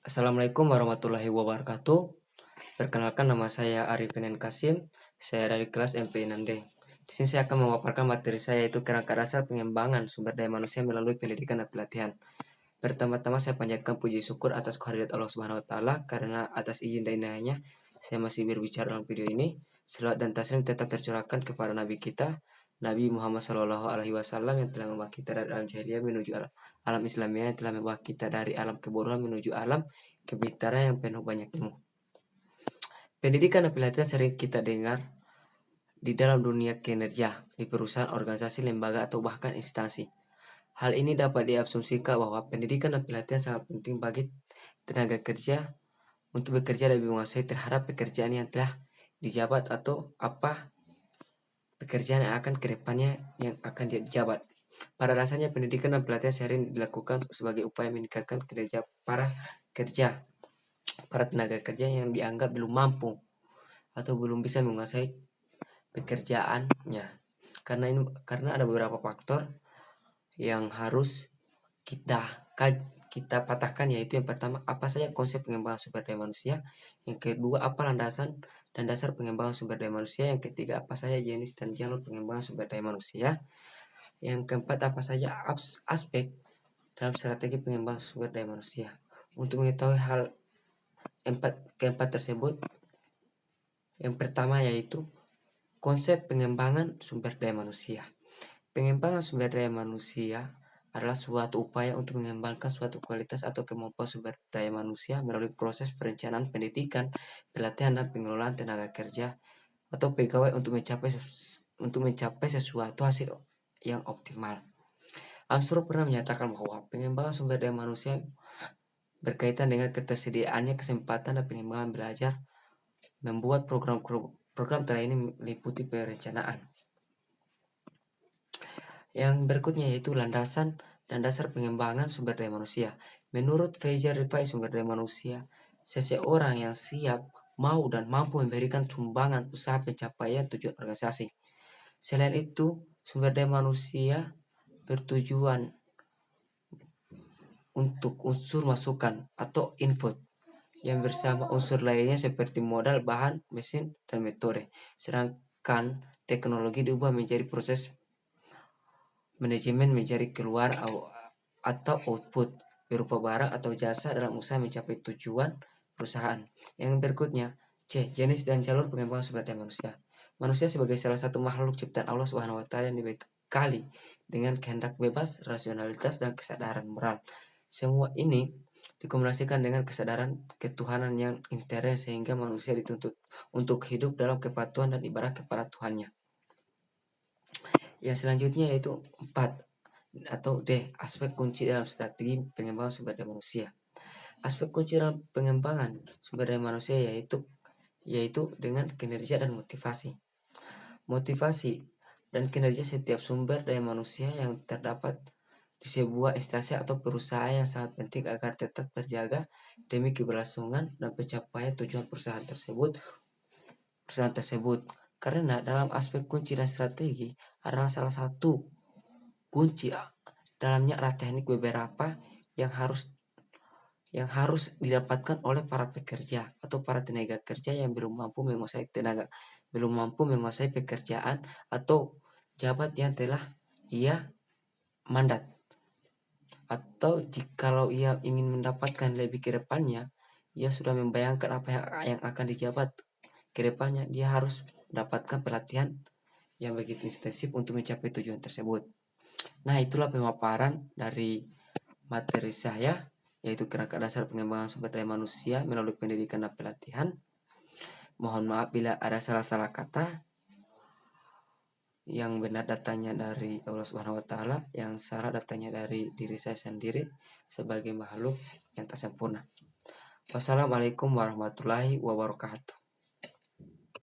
Assalamualaikum warahmatullahi wabarakatuh. Perkenalkan, nama saya Arifin N. Kasim. Saya dari kelas MP6D. Di sini saya akan memaparkan materi saya, yaitu kerangka dasar pengembangan sumber daya manusia melalui pendidikan dan pelatihan. Pertama-tama saya panjatkan puji syukur atas kehadirat Allah Subhanahu wa taala, karena atas izin dan hidayahnya saya masih berbicara dalam video ini. Selawat dan taslim tetap tercurahkan kepada Nabi kita, Nabi Muhammad SAW, yang telah membawa kita dari alam jahiliyah menuju alam Islamiyah, yang telah membawa kita dari alam kebodohan menuju alam kepintaran yang penuh banyak ilmu. Pendidikan dan pelatihan sering kita dengar di dalam dunia kinerja, di perusahaan, organisasi, lembaga, atau bahkan instansi. Hal ini dapat diasumsikan bahwa pendidikan dan pelatihan sangat penting bagi tenaga kerja untuk bekerja lebih menguasai terhadap pekerjaan yang telah dijabat atau apa pekerjaan yang akan kedepannya yang akan dijabat. Pada dasarnya pendidikan dan pelatihan sering dilakukan sebagai upaya meningkatkan kinerja para tenaga kerja yang dianggap belum mampu atau belum bisa menguasai pekerjaannya. Karena ada beberapa faktor yang harus kita patahkan, yaitu yang pertama, apa saja konsep pengembangan sumber daya manusia, yang kedua, apa landasan dan dasar pengembangan sumber daya manusia, yang ketiga, apa saja jenis dan jalur pengembangan sumber daya manusia, yang keempat, apa saja aspek dalam strategi pengembangan sumber daya manusia. Untuk mengetahui hal keempat tersebut, yang pertama yaitu konsep pengembangan sumber daya manusia. Pengembangan sumber daya manusia adalah suatu upaya untuk mengembangkan suatu kualitas atau kemampuan sumber daya manusia melalui proses perencanaan, pendidikan, pelatihan, dan pengelolaan tenaga kerja atau pegawai untuk mencapai sesuatu hasil yang optimal. Armstrong pernah menyatakan bahwa pengembangan sumber daya manusia berkaitan dengan ketersediaannya kesempatan dan pengembangan belajar. Membuat program ini meliputi perencanaan. Yang berikutnya yaitu landasan dan dasar pengembangan sumber daya manusia. Menurut Fraser Rifai, sumber daya manusia seseorang yang siap, mau, dan mampu memberikan sumbangan usaha pencapaian tujuan organisasi. Selain itu, sumber daya manusia bertujuan untuk unsur masukan atau input yang bersama unsur lainnya seperti modal, bahan, mesin, dan metode. Sedangkan teknologi diubah menjadi proses manajemen menjadi keluar atau output berupa barang atau jasa dalam usaha mencapai tujuan perusahaan. Yang berikutnya, C. Jenis dan jalur pengembangan sumber daya manusia. Manusia sebagai salah satu makhluk ciptaan Allah Subhanahu wa taala yang dibekali dengan kehendak bebas, rasionalitas, dan kesadaran moral. Semua ini dikombinasikan dengan kesadaran ketuhanan yang intern sehingga manusia dituntut untuk hidup dalam kepatuhan dan ibadah kepada Tuhannya. Yang selanjutnya yaitu 4 atau D, aspek kunci dalam strategi pengembangan sumber daya manusia. Aspek kunci dalam pengembangan sumber daya manusia yaitu dengan kinerja dan motivasi. Motivasi dan kinerja setiap sumber daya manusia yang terdapat di sebuah instansi atau perusahaan yang sangat penting agar tetap terjaga demi keberlangsungan dan pencapaian tujuan perusahaan tersebut. Karena dalam aspek kunci dan strategi adalah salah satu kunci dalamnya adalah teknik beberapa yang harus didapatkan oleh para pekerja atau para tenaga kerja yang belum mampu menguasai pekerjaan atau jabat yang telah ia mandat. Atau jikalau ia ingin mendapatkan lebih ke depannya, ia sudah membayangkan apa yang akan dijabat ke depannya, dia harus mendapatkan pelatihan yang begitu intensif untuk mencapai tujuan tersebut. Nah, itulah pemaparan dari materi saya, yaitu kerangka dasar pengembangan sumber daya manusia melalui pendidikan dan pelatihan. Mohon maaf bila ada salah-salah kata. Yang benar datanya dari Allah Subhanahu wa taala, yang salah datanya dari diri saya sendiri sebagai makhluk yang tak sempurna. Wassalamualaikum warahmatullahi wabarakatuh.